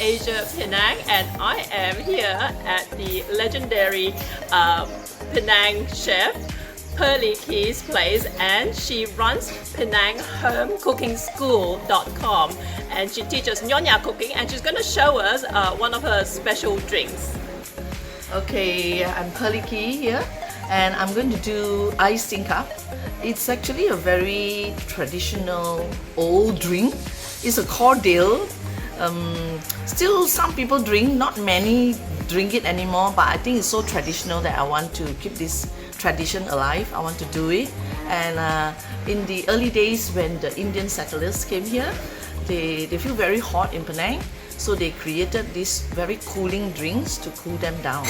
Asia, Penang, and I am here at the legendary Penang chef Pearly Key's place, and she runs PenangHomeCookingSchool.com, and she teaches Nyonya cooking, and she's going to show us one of her special drinks. Okay, I'm Pearly Key here, and I'm going to do Ais Tingkap. It's actually a very traditional old drink. It's a cordial. Still some people drink, not many drink it anymore, but I think it's so traditional that I want to keep this tradition alive. I want to do it. And in the early days when the Indian settlers came here, they feel very hot in Penang, so they created these very cooling drinks to cool them down.